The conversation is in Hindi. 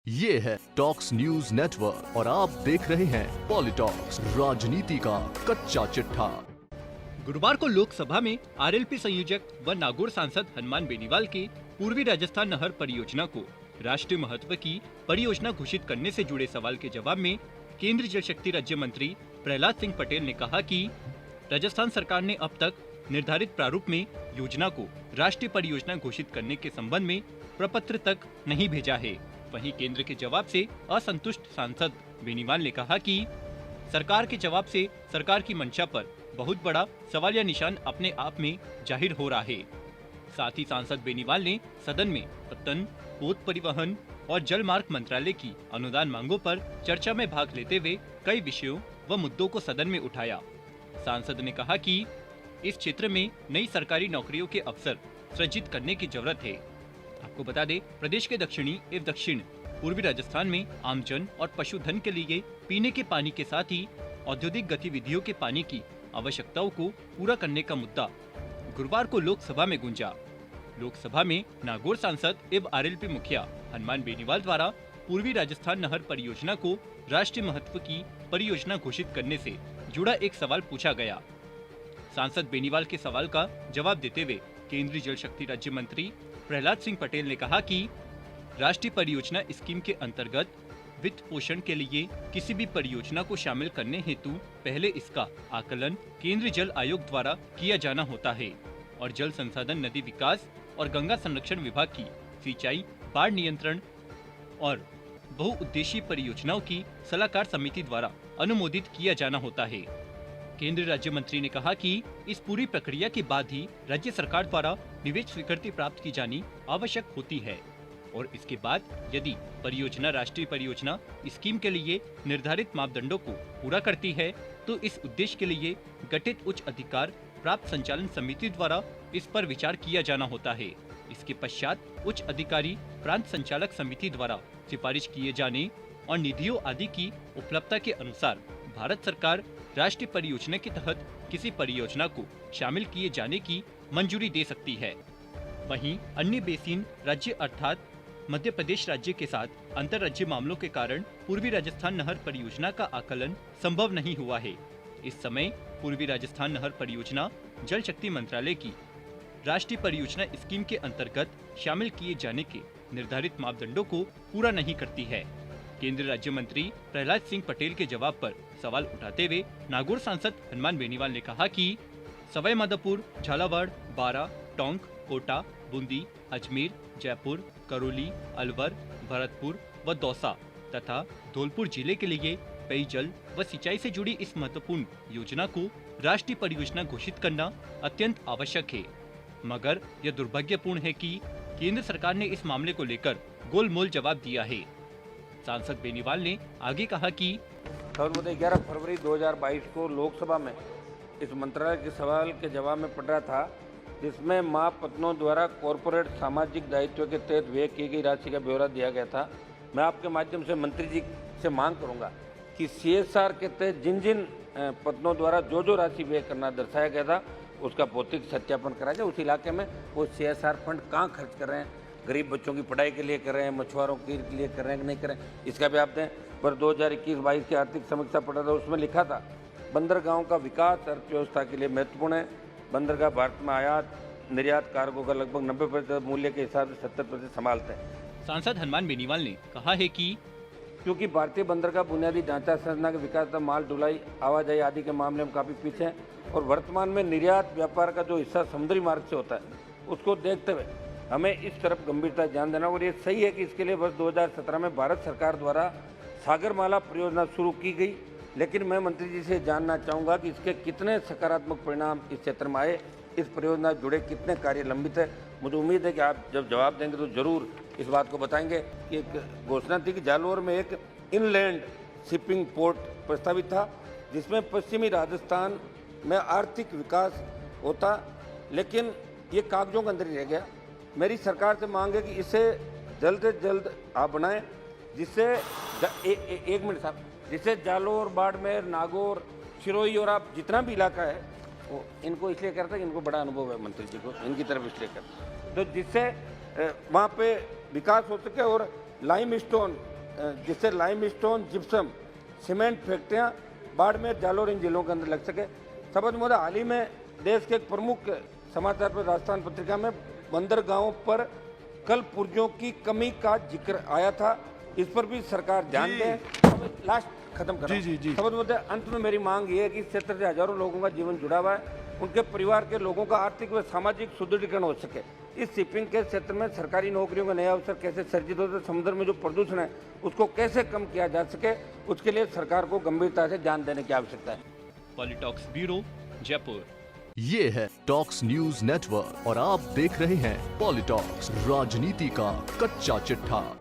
ये है टॉक्स न्यूज नेटवर्क और आप देख रहे हैं पॉलिटॉक्स, राजनीति का कच्चा चिट्ठा। गुरुवार को लोकसभा में आरएलपी संयोजक व नागौर सांसद हनुमान बेनीवाल के पूर्वी राजस्थान नहर परियोजना को राष्ट्रीय महत्व की परियोजना घोषित करने से जुड़े सवाल के जवाब में केंद्रीय जल शक्ति राज्य मंत्री प्रहलाद सिंह पटेल ने कहा कि राजस्थान सरकार ने अब तक निर्धारित प्रारूप में योजना को राष्ट्रीय परियोजना घोषित करने के संबंध में प्रपत्र तक नहीं भेजा है। वहीं केंद्र के जवाब से असंतुष्ट सांसद बेनीवाल ने कहा कि सरकार के जवाब से सरकार की मंशा पर बहुत बड़ा सवालिया निशान अपने आप में जाहिर हो रहा है। साथ ही सांसद बेनीवाल ने सदन में पत्तन, पोत परिवहन और जल मार्ग मंत्रालय की अनुदान मांगों पर चर्चा में भाग लेते हुए कई विषयों व मुद्दों को सदन में उठाया। सांसद ने कहा कि इस क्षेत्र में नई सरकारी नौकरियों के अवसर सृजित करने की जरूरत है। आपको बता दें, प्रदेश के दक्षिणी एवं दक्षिण पूर्वी राजस्थान में आमजन और पशुधन के लिए पीने के पानी के साथ ही औद्योगिक गतिविधियों के पानी की आवश्यकताओं को पूरा करने का मुद्दा गुरुवार को लोकसभा में गूंजा। लोकसभा में नागौर सांसद एवं आरएलपी मुखिया हनुमान बेनीवाल द्वारा पूर्वी राजस्थान नहर परियोजना को राष्ट्रीय महत्व की परियोजना घोषित करने से जुड़ा एक सवाल पूछा गया। सांसद बेनीवाल के सवाल का जवाब देते हुए केंद्रीय जल शक्ति राज्य मंत्री प्रहलाद सिंह पटेल ने कहा कि राष्ट्रीय परियोजना स्कीम के अंतर्गत वित्त पोषण के लिए किसी भी परियोजना को शामिल करने हेतु पहले इसका आकलन केंद्रीय जल आयोग द्वारा किया जाना होता है और जल संसाधन, नदी विकास और गंगा संरक्षण विभाग की सिंचाई, बाढ़ नियंत्रण और बहुउद्देशीय परियोजनाओं की सलाहकार समिति द्वारा अनुमोदित किया जाना होता है। केंद्रीय राज्य मंत्री ने कहा कि इस पूरी प्रक्रिया के बाद ही राज्य सरकार द्वारा निवेश स्वीकृति प्राप्त की जानी आवश्यक होती है और इसके बाद यदि परियोजना राष्ट्रीय परियोजना स्कीम के लिए निर्धारित मापदंडों को पूरा करती है तो इस उद्देश्य के लिए गठित उच्च अधिकार प्राप्त संचालन समिति द्वारा इस पर विचार किया जाना होता है। इसके पश्चात उच्च अधिकारी प्रांत संचालक समिति द्वारा सिफारिश किए जाने और निधियों आदि की उपलब्धता के अनुसार भारत सरकार राष्ट्रीय परियोजना के तहत किसी परियोजना को शामिल किए जाने की मंजूरी दे सकती है। वहीं अन्य बेसिन राज्य अर्थात मध्य प्रदेश राज्य के साथ अंतर राज्य मामलों के कारण पूर्वी राजस्थान नहर परियोजना का आकलन संभव नहीं हुआ है। इस समय पूर्वी राजस्थान नहर परियोजना जल शक्ति मंत्रालय की राष्ट्रीय परियोजना स्कीम के अंतर्गत शामिल किए जाने के निर्धारित मापदंडों को पूरा नहीं करती है। केंद्रीय राज्य मंत्री प्रहलाद सिंह पटेल के जवाब पर सवाल उठाते हुए नागौर सांसद हनुमान बेनीवाल ने कहा कि सवाई माधोपुर, झालावाड़, बारा, टोंक, कोटा, बूंदी, अजमेर, जयपुर, करौली, अलवर, भरतपुर व दौसा तथा धौलपुर जिले के लिए पेयजल व सिंचाई से जुड़ी इस महत्वपूर्ण योजना को राष्ट्रीय परियोजना घोषित करना अत्यंत आवश्यक है। मगर यह दुर्भाग्यपूर्ण है कि केंद्र सरकार ने इस मामले को लेकर गोलमोल जवाब दिया है। सांसद बेनीवाल ने आगे कहा कि 11 फरवरी 2022 को लोकसभा में इस मंत्रालय के सवाल के जवाब में पढ़ रहा था, जिसमें महापत्नों द्वारा कॉरपोरेट सामाजिक दायित्व के तहत व्यय की गई राशि का ब्यौरा दिया गया था। मैं आपके माध्यम से मंत्री जी से मांग करूंगा कि CSR के तहत जिन जिन पत्नों द्वारा जो राशि व्यय करना दर्शाया गया था उसका भौतिक सत्यापन कराया जाए। उस इलाके में वो CSR फंड कहाँ खर्च कर रहे हैं, गरीब बच्चों की पढ़ाई के लिए कर रहे हैं, मछुआरों के लिए कर रहे हैं कि नहीं कर रहे हैं, इसका भी आप दें। पर 2021-22 की आर्थिक समीक्षा पढ़ा था, उसमें लिखा था बंदरगाहों का विकास अर्थव्यवस्था के लिए महत्वपूर्ण है। बंदरगाह भारत में आयात निर्यात कार्गो का लगभग 90% मूल्य के हिसाब से 70% संभालते हैं। सांसद हनुमान बेनीवाल ने कहा है कि क्योंकि भारतीय बंदरगाह बुनियादी ढांचा संरचना के विकास तथा माल ढुलाई, आवाजाही आदि के मामले में काफ़ी पीछे हैं और वर्तमान में निर्यात व्यापार का जो हिस्सा समुद्री मार्ग से होता है उसको देखते हुए हमें इस तरफ गंभीरता ध्यान देना। और ये सही है कि इसके लिए वर्ष 2017 में भारत सरकार द्वारा सागरमाला परियोजना शुरू की गई, लेकिन मैं मंत्री जी से जानना चाहूँगा कि इसके कितने सकारात्मक परिणाम इस क्षेत्र में आए, इस परियोजना जुड़े कितने कार्य लंबित है। मुझे उम्मीद है कि आप जब जवाब देंगे तो जरूर इस बात को बताएंगे कि एक घोषणा थी कि जालौर में एक इनलैंड शिपिंग पोर्ट प्रस्तावित था, जिसमें पश्चिमी राजस्थान में आर्थिक विकास होता, लेकिन ये कागजों के अंदर ही रह गया। मेरी सरकार से मांग है कि इसे जल्द से जल्द आप बनाएं, जिससे एक मिनट साहब, जिससे जालौर, बाड़मेर, नागौर, सिरोही और आप जितना भी इलाका है वो इनको इसलिए करता है कि इनको बड़ा अनुभव है मंत्री जी को, इनकी तरफ इसलिए करता है, तो जिससे वहाँ पे विकास हो सके और लाइमस्टोन जिससे लाइमस्टोन, जिप्सम, सीमेंट फैक्ट्रियां बाड़मेर, जालोर इन जिलों के अंदर लग सके। शपथ महोदय, हाल ही में देश के एक प्रमुख समाचार पर राजस्थान पत्रिका में बंदरगाहों पर कल पुर्जों की कमी का जिक्र आया था। इस पर भी सरकार ध्यान दे। लास्ट खत्म कर शपथ महोदय, अंत में मेरी मांग ये है कि इस क्षेत्र से हजारों लोगों का जीवन जुड़ा हुआ है, उनके परिवार के लोगों का आर्थिक व सामाजिक सुदृढ़ीकरण हो सके। इस शिपिंग के क्षेत्र में सरकारी नौकरियों का नया अवसर कैसे सर्जित हो सके, समुद्र में जो प्रदूषण है उसको कैसे कम किया जा सके, उसके लिए सरकार को गंभीरता से ध्यान देने की आवश्यकता है। पॉलिटॉक्स ब्यूरो, जयपुर। ये है टॉक्स न्यूज नेटवर्क और आप देख रहे हैं पॉलिटॉक्स, राजनीति का कच्चा चिट्ठा।